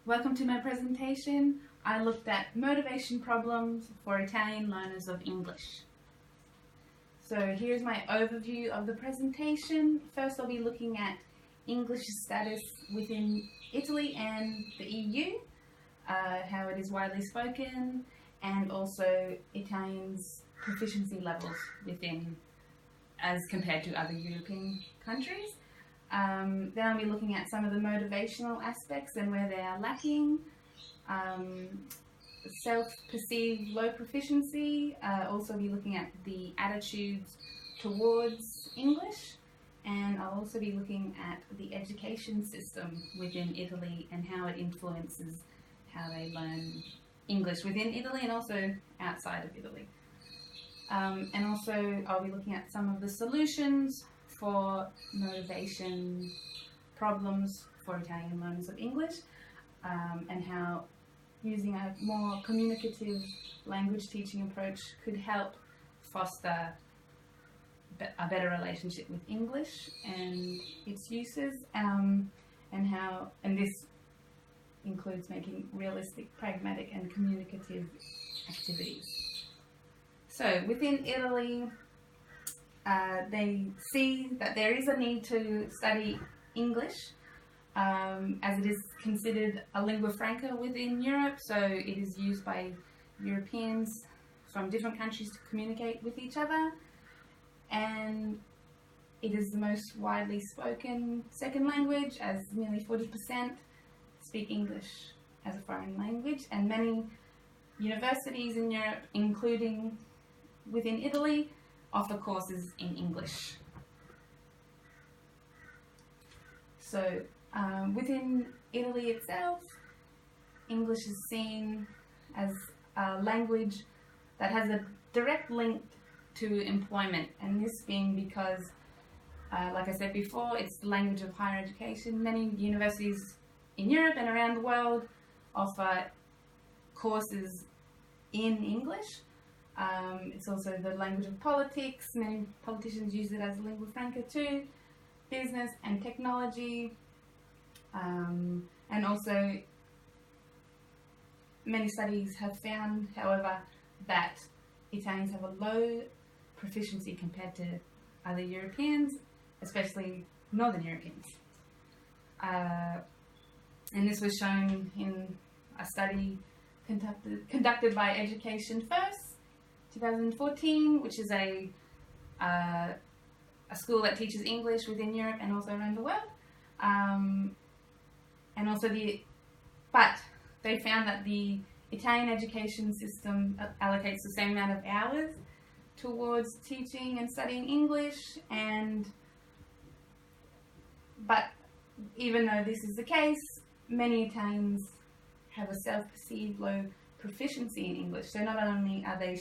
Welcome to my presentation. I looked at motivation problems for Italian learners of English. So here's my overview of the presentation. First, I'll be looking at English status within Italy and the EU, how it is widely spoken, and also Italians' proficiency levels within as compared to other European countries. Then I'll be looking at some of the motivational aspects and where they are lacking. Self-perceived low proficiency. Also be looking at the attitudes towards English. And I'll also be looking at the education system within Italy and how it influences how they learn English within Italy and also outside of Italy. And also I'll be looking at some of the solutions for motivation problems for Italian learners of English, and how using a more communicative language teaching approach could help foster a better relationship with English and its uses, and this includes making realistic, pragmatic and communicative activities. So within Italy, they see that there is a need to study English, as it is considered a lingua franca within Europe, so it is used by Europeans from different countries to communicate with each other, and it is the most widely spoken second language, as nearly 40% speak English as a foreign language, and many universities in Europe, including within Italy, offer courses in English. So within Italy itself, English is seen as a language that has a direct link to employment, and this being because, like I said before, it's the language of higher education. Many universities in Europe and around the world offer courses in English. It's also the language of politics. Many politicians use it as lingua franca too. Business and technology, and also many studies have found, however, that Italians have a low proficiency compared to other Europeans, especially Northern Europeans. And this was shown in a study conducted by Education First, 2014, which is a school that teaches English within Europe and also around the world. But they found that the Italian education system allocates the same amount of hours towards teaching and studying English, but even though this is the case, many Italians have a self-perceived low proficiency in English. So not only are they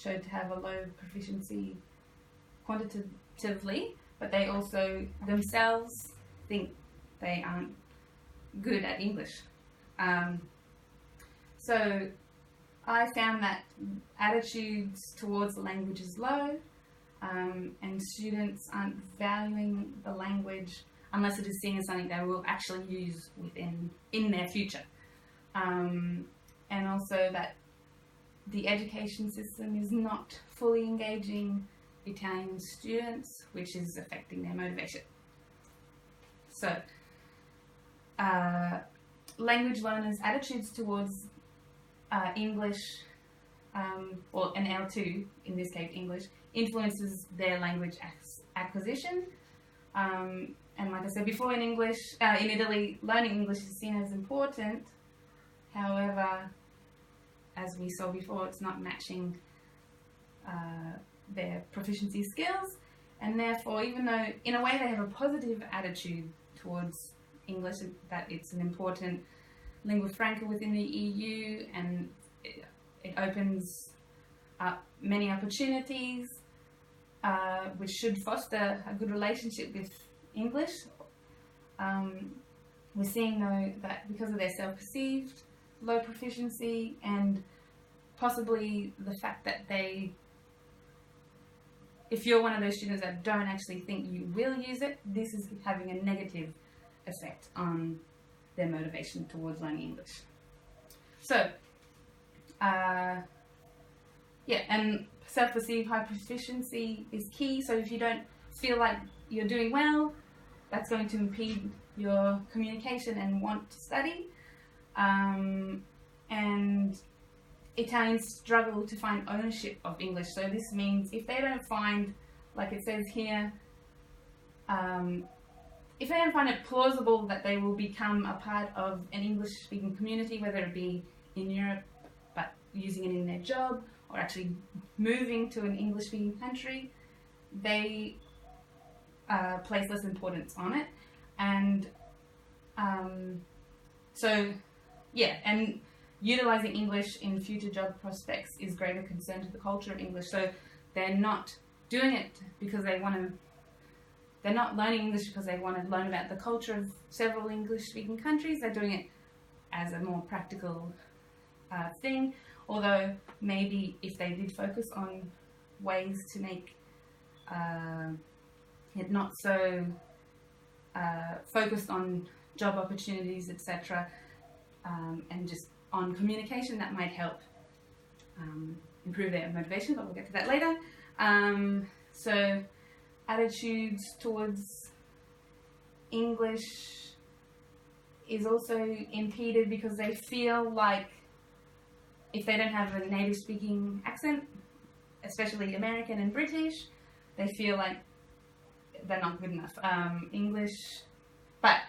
showed to have a low proficiency quantitatively, but they also themselves think they aren't good at English. So I found that attitudes towards the language is low, and students aren't valuing the language unless it is seen as something they will actually use in their future. And also that the education system is not fully engaging Italian students, which is affecting their motivation. So, language learners' attitudes towards English, or an L2, in this case English, influences their language acquisition. And like I said before, in Italy, learning English is seen as important. However, as we saw before, it's not matching their proficiency skills, and therefore, even though in a way they have a positive attitude towards English, that it's an important lingua franca within the EU, and it opens up many opportunities, which should foster a good relationship with English. We're seeing though that because of their self-perceived low proficiency and possibly the fact that if you're one of those students that don't actually think you will use it, this is having a negative effect on their motivation towards learning English. So, and self-perceived high proficiency is key. So if you don't feel like you're doing well, that's going to impede your communication and want to study. And Italians struggle to find ownership of English. So this means if they don't find, like it says here, if they don't find it plausible that they will become a part of an English-speaking community, whether it be in Europe but using it in their job, or actually moving to an English-speaking country, they place less importance on it. And and utilizing English in future job prospects is greater concern to the culture of English. So they're not doing it because they want to, they're not learning English because they want to learn about the culture of several English-speaking countries. They're doing it as a more practical thing. Although maybe if they did focus on ways to make it not so focused on job opportunities, etc., and just on communication, that might help improve their motivation, but we'll get to that later. So attitudes towards English is also impeded because they feel like if they don't have a native speaking accent, especially American and British, they feel like they're not good enough. English, but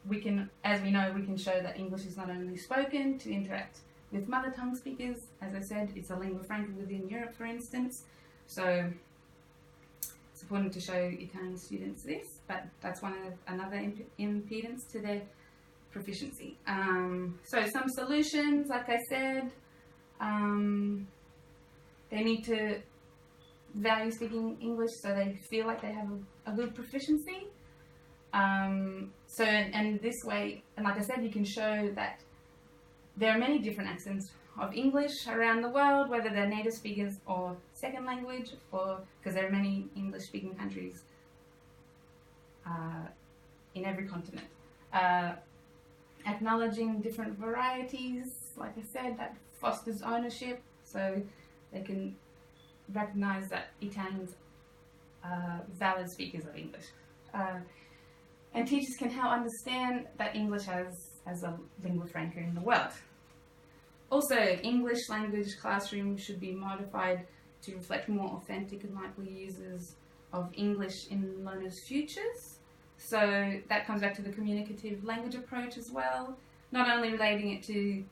we can, as we know, we can show that English is not only spoken to interact with mother tongue speakers. As I said, it's a lingua franca within Europe, for instance. So it's important to show Italian students this, but that's another impedance to their proficiency. So some solutions, like I said, they need to value speaking English so they feel like they have a good proficiency. And this way, and like I said, you can show that there are many different accents of English around the world, whether they're native speakers or second language, or because there are many English-speaking countries in every continent. Acknowledging different varieties, like I said, that fosters ownership, so they can recognize that Italians are valid speakers of English. And teachers can help understand that English as a lingua franca in the world. Also, English language classrooms should be modified to reflect more authentic and likely users of English in learners' futures. So that comes back to the communicative language approach as well, not only relating it to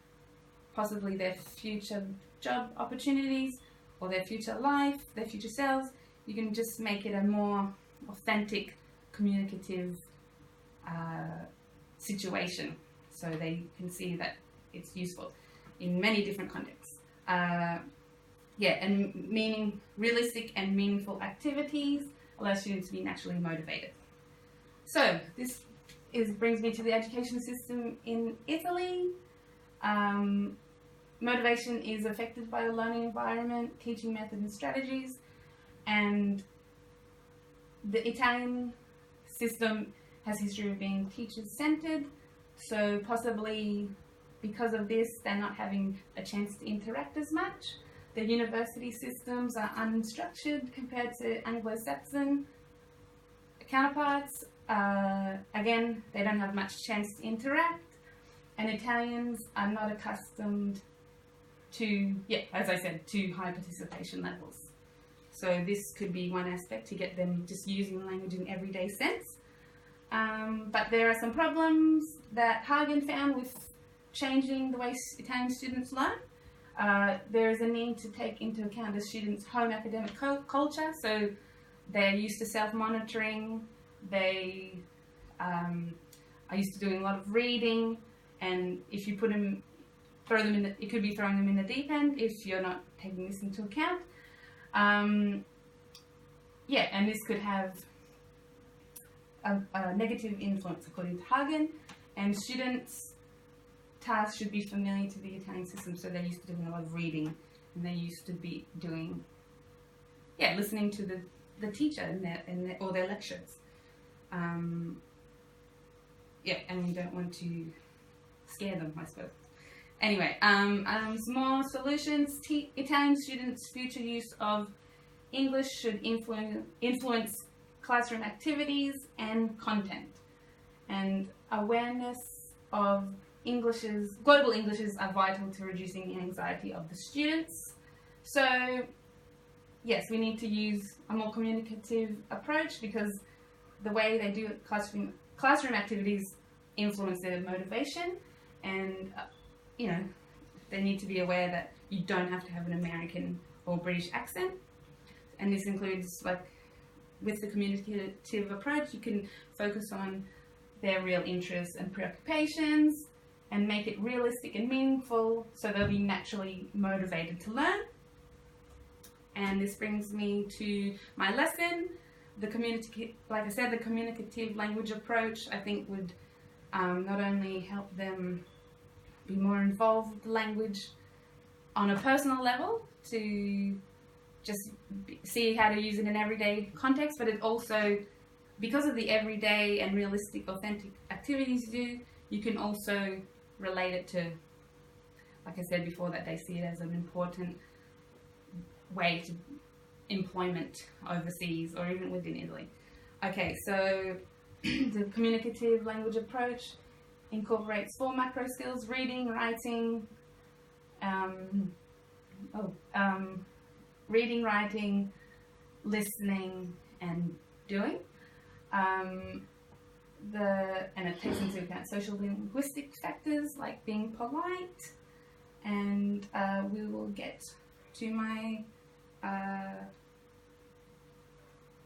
possibly their future job opportunities or their future life, their future selves. You can just make it a more authentic, communicative situation, so they can see that it's useful in many different contexts. And realistic and meaningful activities allow students to be naturally motivated. So this brings me to the education system in Italy. Motivation is affected by the learning environment, teaching method and strategies, and the Italian system has a history of being teacher-centered, so possibly because of this they're not having a chance to interact as much. The university systems are unstructured compared to Anglo-Saxon counterparts. Again, they don't have much chance to interact, and Italians are not accustomed to, as I said, to high participation levels. So this could be one aspect to get them just using the language in everyday sense. But there are some problems that Hagen found with changing the way Italian students learn. There is a need to take into account the students' home academic culture. So they're used to self-monitoring, they are used to doing a lot of reading, and if you it could be throwing them in the deep end if you're not taking this into account. And this could have a negative influence according to Hagen, and students' tasks should be familiar to the Italian system, so they're used to doing a lot of reading, and they're used to be doing, listening to the teacher or their lectures. And we don't want to scare them, I suppose. Anyway, some more solutions. Italian students' future use of English should influence classroom activities and content. And awareness of global Englishes are vital to reducing the anxiety of the students. So, yes, we need to use a more communicative approach because the way they do classroom activities influence their motivation, and they need to be aware that you don't have to have an American or British accent. And this includes, like, with the communicative approach, you can focus on their real interests and preoccupations and make it realistic and meaningful so they'll be naturally motivated to learn. And this brings me to my lesson. Like I said, the communicative language approach, I think, would not only help them be more involved with the language on a personal level to just see how to use it in everyday context, but it also, because of the everyday and realistic, authentic activities you do, you can also relate it to, like I said before, that they see it as an important way to employment overseas or even within Italy. Okay, so the communicative language approach incorporates 4 macro skills: reading, writing, listening, and doing. And it takes into account social linguistic factors like being polite. And we will get to my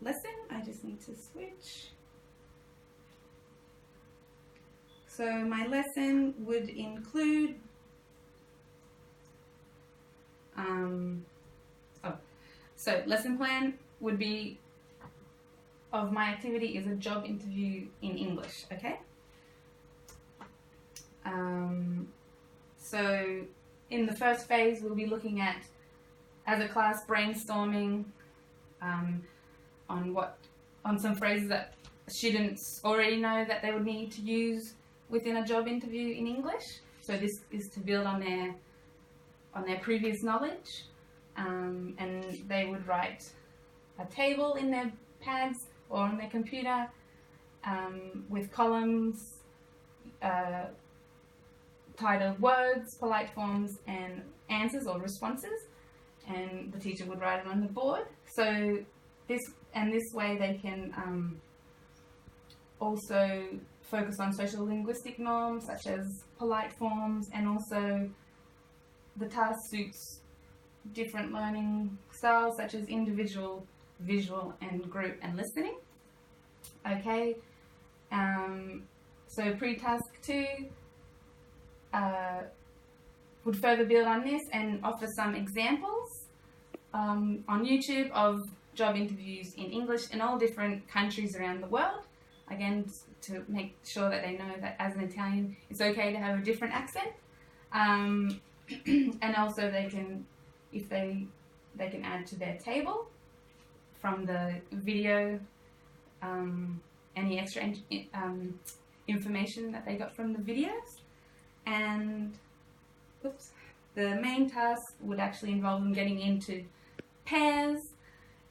lesson. I just need to switch. So my lesson would include lesson plan would be of my activity is a job interview in English, okay? So in the first phase, we'll be looking at, as a class, brainstorming on some phrases that students already know that they would need to use within a job interview in English. So this is to build on their previous knowledge, and they would write a table in their pads or on their computer with columns titled words, polite forms, and answers or responses, and the teacher would write it on the board. So this way they can also focus on social linguistic norms such as polite forms, and also the task suits different learning styles such as individual, visual, and group and listening. Okay, so pre-task 2 would further build on this and offer some examples on YouTube of job interviews in English in all different countries around the world. Again, to make sure that they know that as an Italian, it's okay to have a different accent. And also they can, if they can add to their table from the video any extra information that they got from the videos. And the main task would actually involve them getting into pairs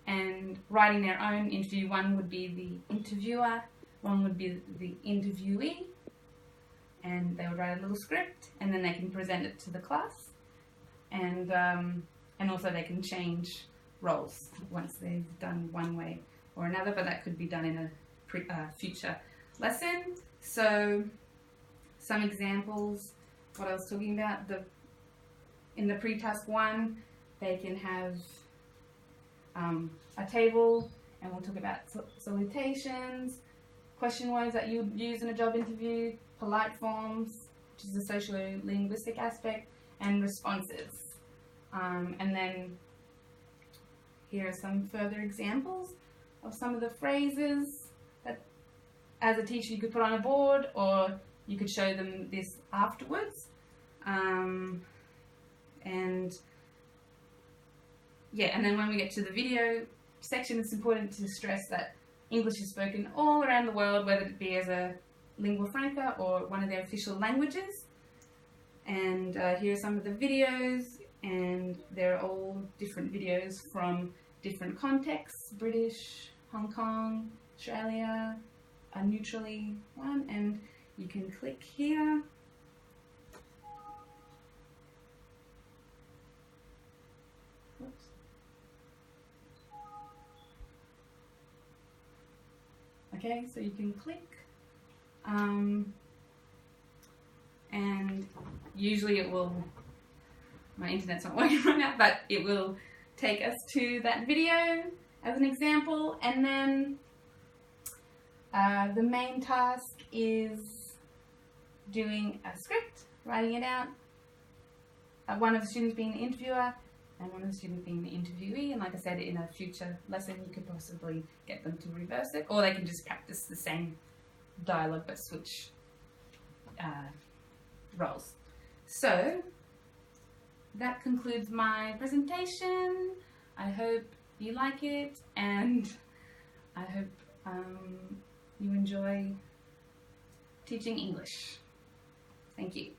and writing their own interview. One would be the interviewer, one would be the interviewee, and they would write a little script, and then they can present it to the class, and also they can change roles once they've done one way or another, but that could be done in a future lesson. So some examples, what I was talking about, in the pre-task 1, they can have a table, and we'll talk about salutations, question words that you would use in a job interview, polite forms, which is the socio-linguistic aspect, and responses. And then here are some further examples of some of the phrases that, as a teacher, you could put on a board, or you could show them this afterwards. And then when we get to the video section, it's important to stress that English is spoken all around the world, whether it be as a lingua franca or one of their official languages. And here are some of the videos, and they're all different videos from different contexts: British, Hong Kong, Australia, a neutrally one, and you can click here. Oops. Okay, so you can click, and usually it will, my internet's not working right now, but it will take us to that video as an example, and then the main task is doing a script, writing it out, one of the students being the interviewer and one of the students being the interviewee. And like I said, in a future lesson you could possibly get them to reverse it, or they can just practice the same dialogue but switch roles. So that concludes my presentation. I hope you like it, and I hope you enjoy teaching English. Thank you.